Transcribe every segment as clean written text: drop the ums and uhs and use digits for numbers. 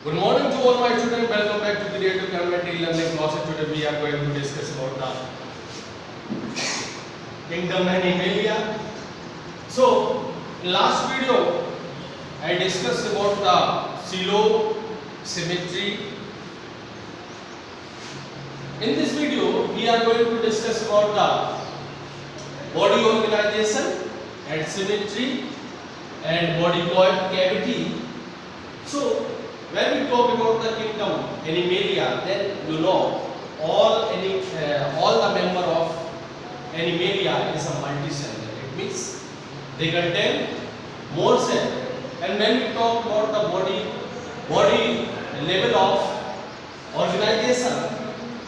Good morning to all my students. Welcome back to Creative Content e-learning class. Today we are going to discuss about the kingdom Animalia. So, in last video, I discussed about the silo symmetry. In this video, we are going to discuss about the body organization and symmetry and body cavity. So, when we talk about the kingdom Animalia, then you know all the member of Animalia is a multicellular. It means they contain more cells. And when we talk about the body level of organization,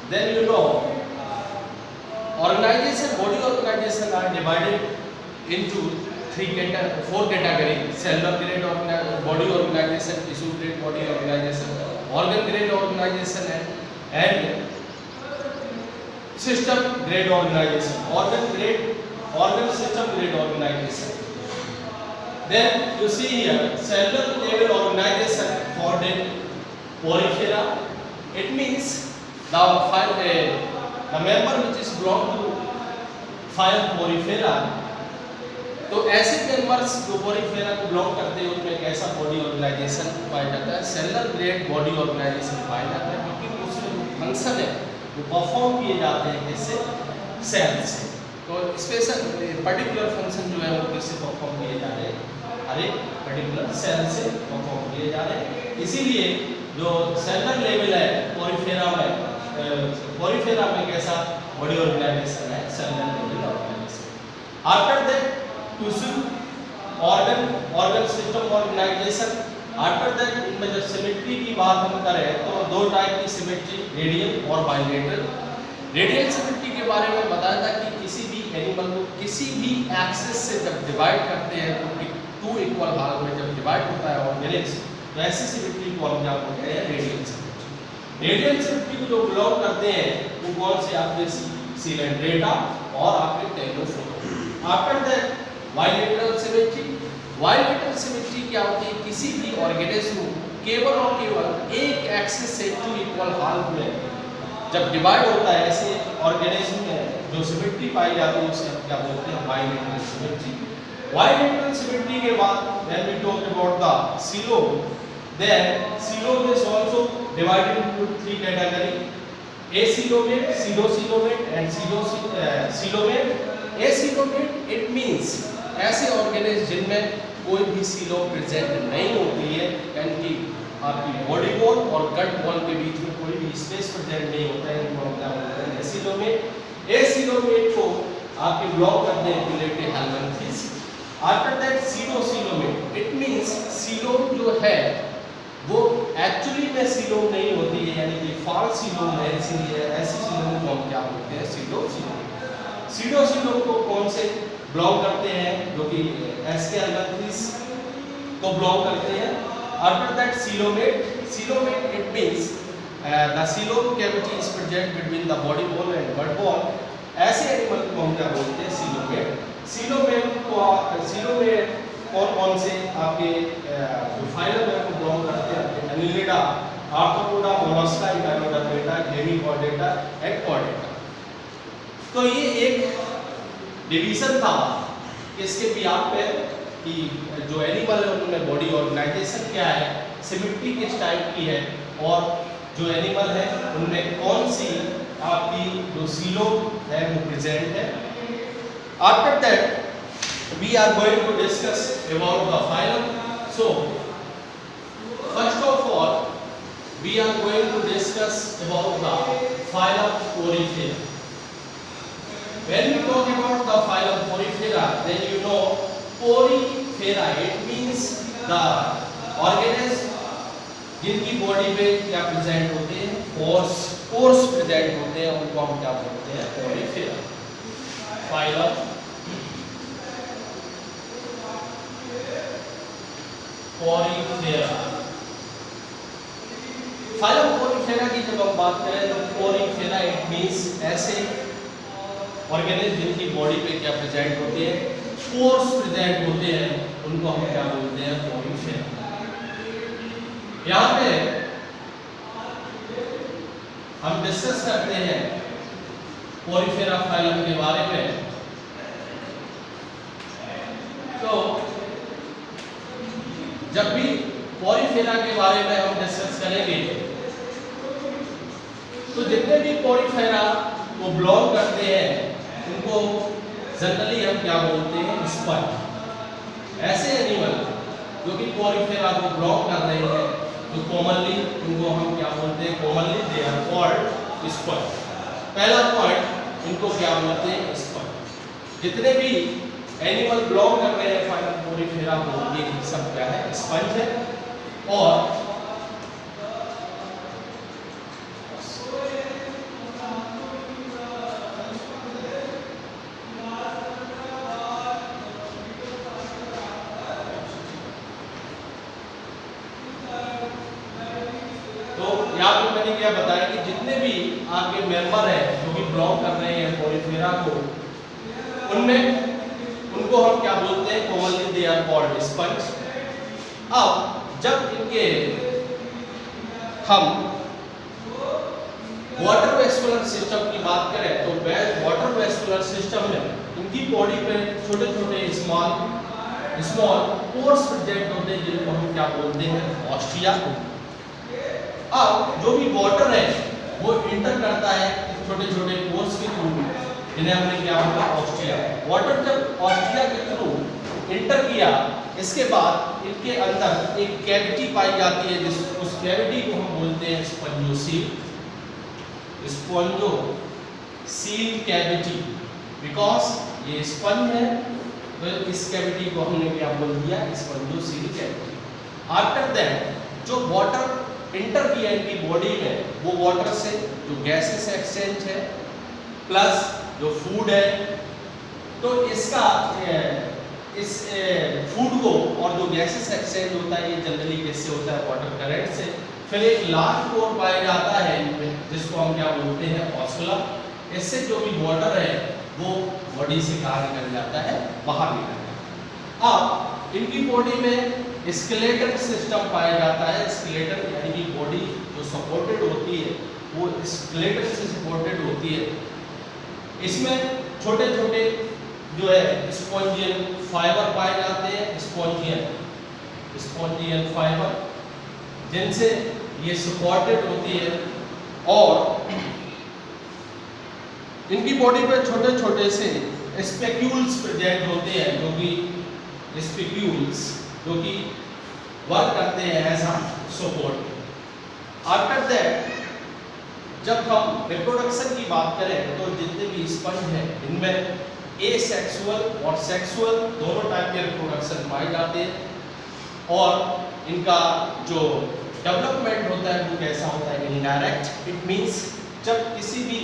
then you know body organization are divided into four categories: cellular grade body organization, tissue grade body organization, organ grade organization, and system grade organization. Organ system grade organization. Then you see here cellular level organization for the porifera. It means the member which is belong to phylum porifera. तो ऐसे members जो Porifera को belong करते हैं उनमें कैसा body organisation पाया जाता है? सेलुलर ग्रेड बॉडी ऑर्गेनाइजेशन पाया जाता है, क्योंकि उसमें जो फंक्शन है वो परफॉर्म किए जाते हैं किससे? सेल से। तो स्पेशल पर्टिकुलर फंक्शन जो है वो किससे परफॉर्म किए जा रहे हैं? हर एक पर्टिकुलर सेल से परफॉर्म किए जा रहे हैं। इसीलिए जो सेलुलर लेवल है पोरीफेरा में कैसा बॉडी ऑर्गेनाइजेशन है? Cellular level organization. After that tissue organ system organization. After that इनमें जब सिमेट्री की बात हम करें तो दो टाइप की सिमेट्री, रेडियल और बाइलेटरल। रेडियल सिमेट्री के बारे में बताया था कि किसी भी एनिमल को किसी भी एक्सिस से जब डिवाइड करते हैं तो टू इक्वल भाग में जब डिवाइड होता है ऑर्गेनिज्म, तो ऐसी सिमेट्री को हम क्या बोलते हैं? Radial symmetry. रेडियल सिमेट्री को जो बिलोंग करते हैं वो कौन से? आपके सिलेंड्रेटा और आपके ctenophora. After that bilateral symmetry. Bilateral symmetry क्या होती है? किसी भी ऑर्गेनिज्म केवल और केवल एक एक्सिस से टू इक्वल हाफ में जब डिवाइड होता है, ऐसे ऑर्गेनिज्म में जो सिमेट्री पाई जाती है उसे हम क्या बोलते हैं? Bilateral symmetry. बाइलेटरल सिमेट्री के बाद when we talk about the coelom, then coelom is also divided into three categories: acoelomate, pseudocoelomate and coelomate. Acoelomate it means ऐसे ऑर्गेनिज्म जिनमें कोई भी सीलोम प्रेजेंट नहीं होती है, यानी कि आपकी बॉडी वॉल और गट वॉल के बीच में कोई भी स्पेस प्रेजेंट नहीं होता है, इनको हम क्या बोलते हैं? एसीलोमेट। एसीलोमेट को आपके ब्लॉक करते हैं platyhelminthes. After that pseudocoelomate, it means coelom जो है वो एक्चुअली में सीलोम नहीं होती है, यानी कि फॉल्स सीलोम है, इसीलिए ऐसी सीलोम को हम क्या बोलते हैं? सीडोसीलोम। सीडोसीलोम को कौन से ब्लॉक करते हैं? जो कि एसके हेलमिन्थेस को ब्लॉक करते हैं। After that coelomate. Coelomate it means the coelom cavity is present between the body wall and gut wall. ऐसे एनिमल को हम क्या बोलते हैं? सीलोमेट। सीलोमेट कौन से आपके जो फाइलम है वो बिलोंग करते हैं? Annelida, arthropoda, mollusca, echinodermata, hemichordata, एक्वाडेटा। तो ये एक डिवीजन था इसके बिहाफ पे कि जो एनिमल है उनमें बॉडी ऑर्गेनाइजेशन क्या है, सिमेट्री किस टाइप की है, और जो एनिमल है उनमें कौन सी आपकी जो सीलोम है वो प्रेजेंट है। After that we are going to discuss about the phylum. So first of all we are going to discuss about the phylum Porifera. When we talk about the phylum Porifera, then you know Porifera it means the organism जिनकी body पे क्या present होते हैं? Pores present होते हैं, उनको हम क्या बोलते हैं? Porifera. Phylum Porifera. Phylum Porifera की जब हम बात करें तो पोरीफेरा इट मींस ऐसे ऑर्गेनिज्म जिनकी बॉडी पे क्या प्रेजेंट होते हैं? पोर्स प्रेजेंट होते हैं, उनको हम क्या बोलते हैं? पोरीफेरा। यहाँ पे हम डिस्कस करते हैं पोरिफेरा फाइलम के बारे में, तो जब भी पोरिफेरा के बारे में हम डिस्कस करेंगे तो जितने भी पोरिफेरा वो बिलोंग करते हैं उनको जनरली हम क्या बोलते हैं, स्पंज। ऐसे एनिमल जो कि पोरिफेरा को बिलोंग कर रहे हैं तो कॉमनली उनको हम क्या बोलते हैं, commonly they are called sponge. पहला पॉइंट, इनको क्या बोलते हैं, स्पंज। जितने भी एनिमल बिलोंग कर रहे हैं फाइलम पोरिफेरा को, ये सब क्या है, स्पंज है। और यहाँ पे मैंने क्या बताया कि जितने भी आपके मेंबर हैं जो कि बिलोंग कर रहे हैं पोरिफेरा को, उनमें उनको हम क्या बोलते हैं, commonly they are called sponge. अब जब इनके हम वाटर वेस्कुलर सिस्टम की बात करें तो वाटर वेस्कुलर सिस्टम में इनकी बॉडी पे छोटे छोटे स्मॉल पोर्स प्रेजेंट होते हैं जिनको हम क्या बोलते हैं, ऑस्टिया। अब जो भी वाटर है वो इंटर करता है छोटे छोटे पोर्स के थ्रू, जिन्हें हमने क्या बोला, ऑस्टिया। वाटर जब ऑस्टिया के थ्रू इंटर किया, इसके बाद इनके अंदर एक कैविटी पाई जाती है, जिस उस कैविटी को हम बोलते हैं स्पंजोसील। स्पंजोसील कैविटी, बिकॉज ये स्पंज है तो इस कैविटी को हमने क्या बोल दिया, स्पंजोसील कैविटी। आफ्टर दैट जो वाटर इंटर किया इनकी बॉडी में, वो वाटर से जो गैसेस एक्सचेंज है प्लस जो फूड है, तो इसका इस फूड को और जो गैसेस एक्सचेंज होता है ये जनरली किससे होता है, वाटर करंट से। फिर एक लार्ज पोर पाया जाता है इनमें जिसको हम क्या बोलते हैं, ऑस्कुला। इससे जो भी वाटर है वो बॉडी से कहाँ निकल जाता है, बाहर निकल जाता है। अब इनकी बॉडी में स्केलेटल सिस्टम पाया जाता है। स्केलेटल यानी कि बॉडी जो सपोर्टेड होती है वो स्केलेटल से सपोर्टेड होती है। इसमें छोटे छोटे जो है स्पॉन्जियन फाइबर पाए जाते हैं, स्पॉन्जियन फाइबर, जिनसे ये सपोर्टेड होती है। और इनकी बॉडी पे छोटे छोटे से स्पेक्यूल्स प्रेजेंट होते हैं, जो कि स्पेक्यूल्स जो कि वर्क करते हैं as a support. After that जब हम रिप्रोडक्शन की बात करें तो जितने भी स्पंज हैं इनमें एसेक्सुअल और सेक्सुअल दोनों टाइप के रिप्रोडक्शन पाए जाते हैं। और इनका जो डेवलपमेंट होता है वो कैसा होता है, इनडायरेक्ट। इट मीन्स जब किसी भी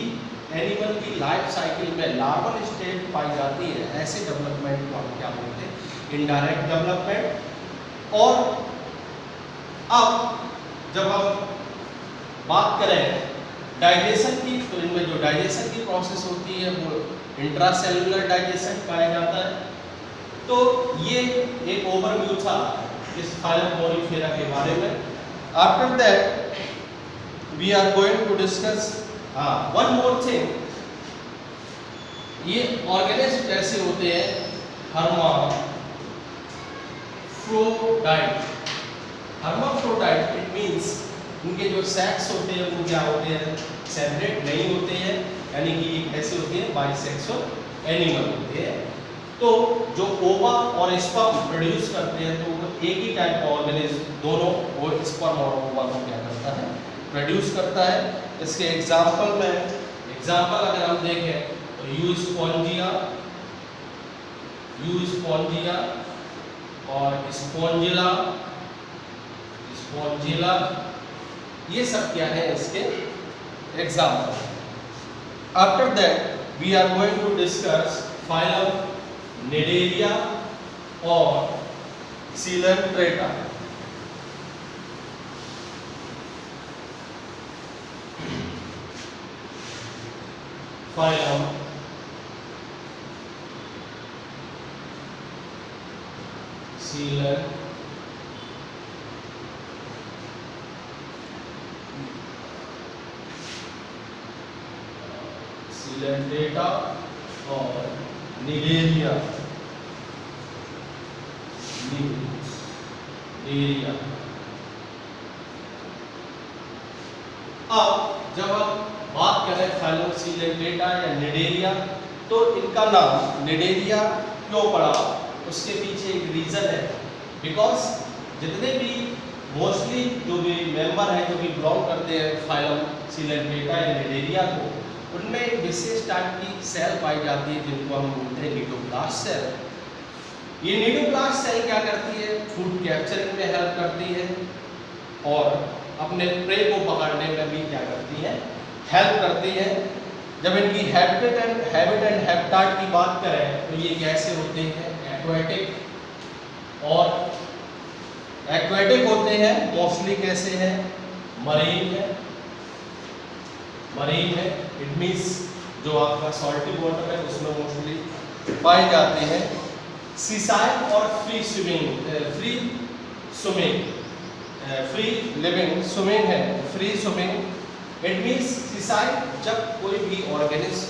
एनिमल की लाइफ साइकिल में लार्वल स्टेज पाई जाती है, ऐसे डेवलपमेंट को हम क्या बोलते हैं, इनडायरेक्ट डेवलपमेंट। और अब जब हम बात करें डाइजेशन की, तो इनमें जो डाइजेशन की प्रोसेस होती है वो इंट्रासेलुलर डाइजेशन पाया जाता है। तो ये एक ओवरव्यू था इस फाइलम पोरिफेरा के बारे में। After that we are going to discuss one more thing, ये ऑर्गेनिज्म कैसे होते हैं, हर्माफ्रोडाइट। हर्माफ्रोडाइट इट मीन्स उनके जो सेक्स होते हैं वो क्या होते हैं, सेपरेट नहीं होते हैं, यानी कि ये कैसे होते हैं, बाइसेक्सुअल एनिमल होते हैं। तो जो ओवा और स्पर्म प्रोड्यूस करते हैं तो वो एक ही टाइप का ऑर्गेनिज्म दोनों, वो स्पर्म और ओवा को क्या करता है, प्रोड्यूस करता है। इसके एग्जाम्पल अगर हम देखें तो यूस्पोंजिया और स्पोंजिला, ये सब क्या है इसके example. After that we are going to discuss phylum Cnidaria और सीलेंट्रेटा। फाइलम सीलेंट्रेटा सिलेंट्रेटा और निगेरिया। अब जब हम बात करें फाइलम सिलेंट्रेटा या निडेरिया, तो इनका नाम निडेरिया क्यों पड़ा, उसके पीछे एक रीज़न है। बिकॉज जितने भी मोस्टली जो भी मेंबर हैं जो भी बिलोंग करते हैं फाइलम सिलेंट्रेटा या निडेरिया को, उनमें एक विशेष टाइप की सेल पाई जाती है जिनको हम बोलते हैं निडोप्लास्ट सेल। ये निडोप्लास्ट सेल क्या करती है, फूड कैप्चरिंग में हेल्प करती है और अपने प्रे को पकड़ने में भी क्या करती है, हेल्प करती है। जब इनकी हैबिट एंड हैबिटाट की बात करें तो ये कैसे होते हैं, एक्वेटिक और एक्वेटिक होते हैं। मोस्टली कैसे हैं, मरीन है। इट मीन्स जो आपका सॉल्टी वाटर है उसमें मोस्टली पाए जाते हैं। सीसाइड और फ्री स्विमिंग है। Free swimming it means seaside जब कोई भी ऑर्गेनिज्म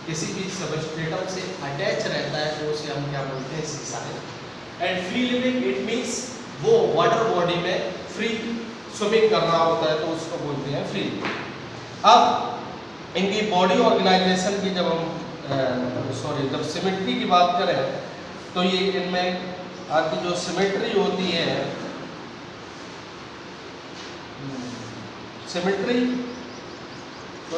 किसी भी सबस्ट्रेटम से अटैच रहता है तो उसे हम क्या बोलते हैं, seaside. And free living it means वो वाटर बॉडी में फ्री स्विमिंग कर रहा होता है तो उसको बोलते हैं फ्री। अब इनकी बॉडी ऑर्गेनाइजेशन की जब सिमेट्री की बात करें तो ये इनमें आपकी जो सिमेट्री होती है, सिमेट्री तो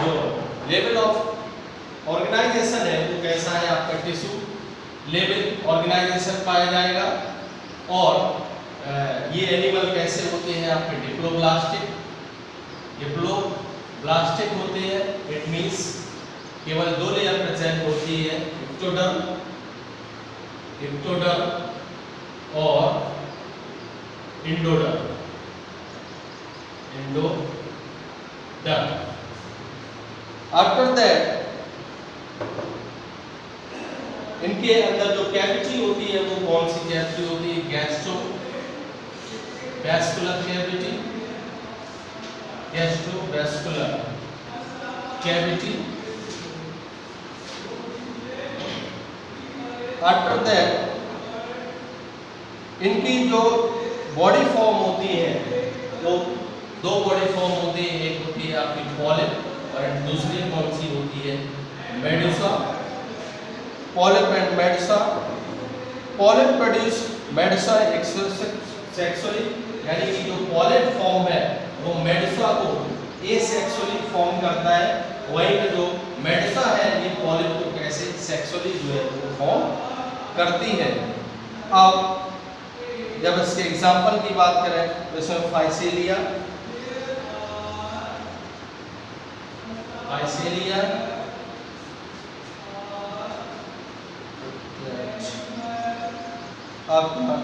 जो लेवल ऑफ ऑर्गेनाइजेशन है वो कैसा है, आपका टिश्यू लेवल ऑर्गेनाइजेशन पाया जाएगा। और ये एनिमल कैसे होते हैं, आपके डिप्लोब्लास्टिक होते हैं। इट मीन्स केवल दो लेयर प्रेजेंट होती है, इक्टोडर्म और इंडोडर्म। आफ्टर दैट इनके अंदर जो कैविटी होती है वो कौन सी कैविटी होती है, गैस्ट्रोवैस्कुलर कैविटी। आफ्टर दैट इनकी जो बॉडी फॉर्म होती है वो दो बॉडी फॉर्म होती है, एक होती है आपकी पॉलिप और दूसरी कौन सी होती है, Medusa. Polyp and Medusa. Polyp produce Medusa sexually, यानी कि जो पॉलिप फॉर्म है वो मेडुसा को एसेक्सुअली फॉर्म करता है, वहीं पे जो मेडुसा है ये पॉलिप को कैसे सेक्सुअली जो है वो फॉर्म करती है। अब जब इसके एग्जाम्पल की बात करें तो इसमें फाइसेलिया आपका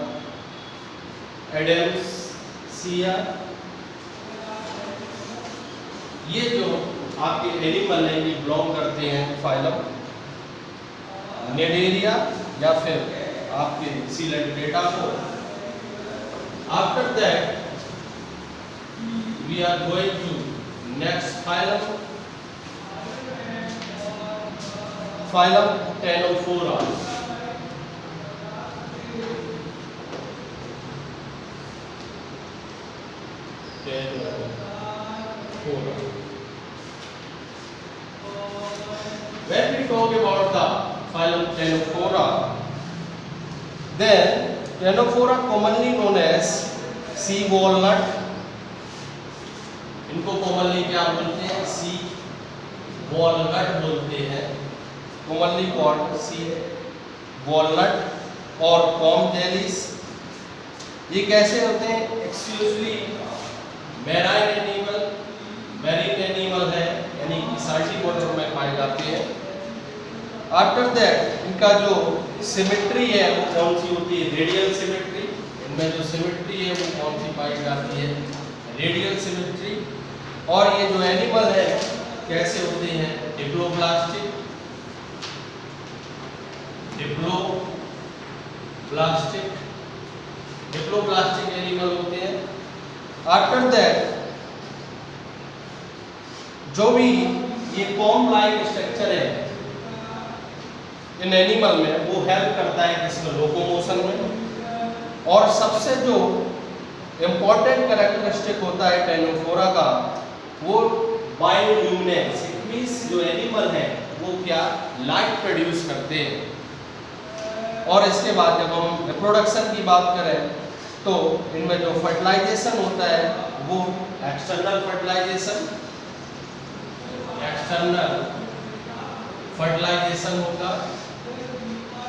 एडेल्सिया, ये जो आपके एनिमल है ये बिलोंग करते हैं फाइलम निडेरिया या फिर आपके सिलेंट्रेटा को। After that we are going to next phylum ctenophora. When we talk about the phylum Ctenophora, then Ctenophora commonly known as sea walnut, इनको कॉमनली क्या बोलते हैं, सी वॉलनट बोलते हैं, कॉमनली कॉल्ड सी वॉलनट और पॉम जेलीस। ये कैसे होते हैं, एक्सक्लूसिवली मैराइन एनिमल है, यानी कि साल्टी वाटर में पाए जाते हैं। आफ्टर दैट इनका जो सिमेट्री है वो कौन सी होती है, रेडियल सिमेट्री। इनमें जो सिमेट्री है वो कौन सी पाई जाती है, रेडियल सिमेट्री। और ये जो एनिमल है कैसे होते हैं, डिप्लोब्लास्टिक एनिमल होते हैं। आफ्टर दैट जो भी ये कॉम्ब लाइक स्ट्रक्चर है इन एनिमल में, वो हेल्प करता है किसमें, लोकोमोशन में। और सबसे जो इम्पोर्टेंट कैरेक्टरिस्टिक होता है टेनोफोरा का, वो बायोल्यूमिनेंस। इट मींस जो एनिमल है वो क्या, लाइट प्रोड्यूस करते हैं। और इसके बाद जब हम रिप्रोडक्शन की बात करें तो इनमें जो फर्टिलाइजेशन होता है वो एक्सटर्नल फर्टिलाइजेशन होगा।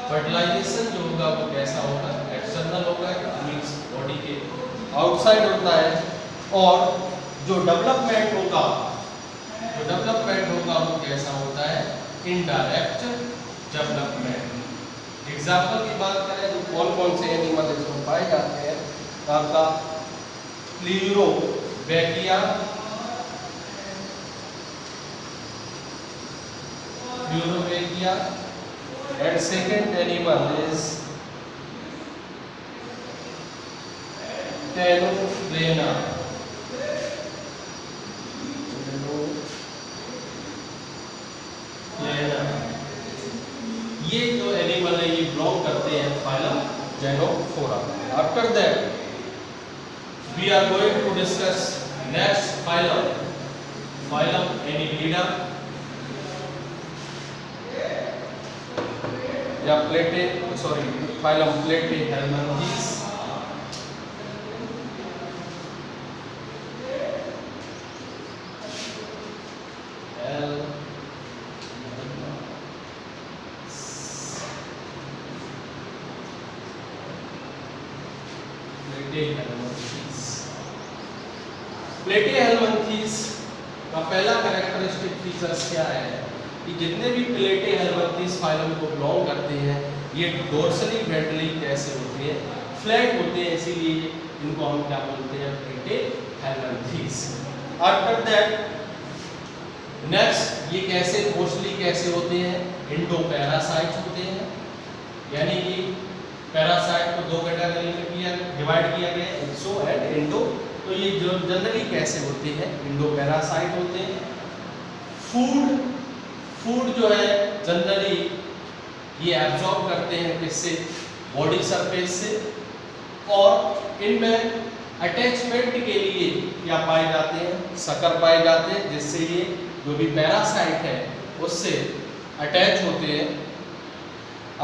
फर्टिलाइजेशन जो होगा वो कैसा होगा, एक्सटर्नल होगा, मींस बॉडी के आउटसाइड होता है। और जो डेवलपमेंट होगा वो कैसा होता है, इनडायरेक्ट डेवलपमेंट। एग्जाम्पल की बात करें तो कौन कौन से एनिमल इसमें पाए जाते हैं, तो आपका प्लूरोबैकिया, and second animal is Tenofrena. ये जो एनिमल है ये बिलोंग करते हैं phylum ctenophora. After that we are going to discuss next phylum annelida या फाइलम प्लेटेहेल्मिन्थीज। प्लेटेहेल्मिन्थीज का पहला कैरेक्टरिस्टिक फीचर्स क्या है कि जितने भी प्लेटेहेल्मिन्थीज फाइलम को बिलोंग करते हैं ये डोर्सली वेंट्रली कैसे होते हैं, फ्लैट होते हैं, इसीलिए इनको हम क्या बोलते हैं, प्लेटेहेल्मिन्थीज। आफ्टर दैट नेक्स्ट ये कैसे मोस्टली कैसे होते हैं, इंडोपैरासाइट होते हैं। यानी कि पैरासाइट को दो कैटेगरी में डिवाइड किया गया है, एक्सो एंड इंडो। तो ये जो जनरली कैसे होते हैं, इंडोपैरासाइट होते हैं। फूड जो है जनरली ये एब्जॉर्ब करते हैं किससे, बॉडी सरफेस से। और इनमें अटैचमेंट के लिए क्या पाए जाते हैं, शक्कर पाए जाते हैं, जिससे ये जो भी पैरासाइट है उससे अटैच होते हैं।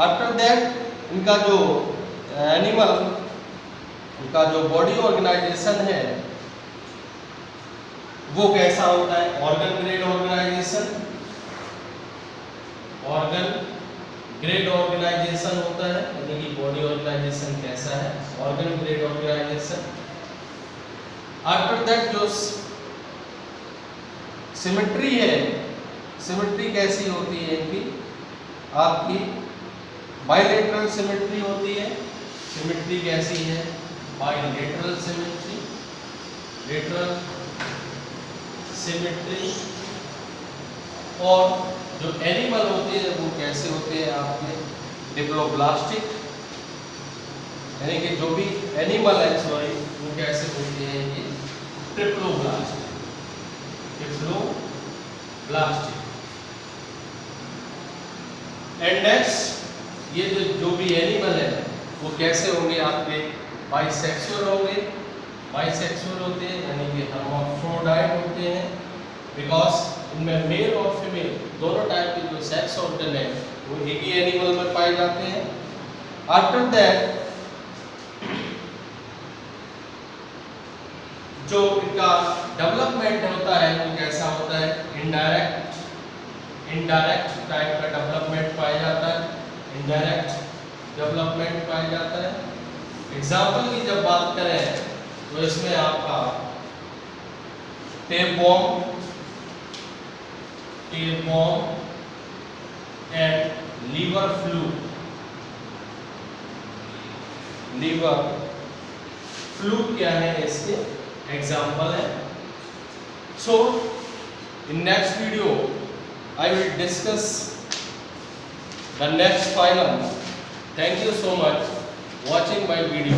आफ्टर दैट इनका जो एनिमल उनका जो बॉडी ऑर्गेनाइजेशन है वो कैसा होता है, ऑर्गन ग्रेड ऑर्गेनाइजेशन होता है। यानी कि बॉडी ऑर्गेनाइजेशन कैसा है, organ grade organization. After that जो सिमेट्री है, सिमेट्री कैसी होती है इनकी, आपकी बाइलेटरल सिमेट्री होती है। सिमेट्री कैसी है, बाइलेटरल सिमेट्री, लेटरल सिमेट्री। और जो एनिमल होते हैं वो कैसे होते हैं आपके, डिप्लोब्लास्टिक। यानी कि जो भी एनिमल है वो कैसे होते हैं, ये ट्रिप्लोब्लास्टिक। एंड नेक्स्ट ये जो भी एनिमल है वो कैसे होंगे, आपके बाइसेक्सुअल होंगे। बाइसेक्सुअल होते हैं यानी कि हर्माफ्रोडाइट होते हैं, बिकॉज इनमें मेल और फीमेल दोनों टाइप के जो सेक्स ऑर्गन है वो एक ही एनिमल में पाए जाते हैं। आफ्टर दैट जो इनका डेवलपमेंट होता है वो कैसा होता है, इनडायरेक्ट टाइप का डेवलपमेंट पाया जाता है। इनडायरेक्ट डेवलपमेंट पाया जाता है। एग्जाम्पल की जब बात करें तो इसमें आपका टेपवॉर्म एंड लीवर फ्लू क्या है, इसके एग्जाम्पल है। So in next video I will discuss the next phylum. Thank you so much watching my video.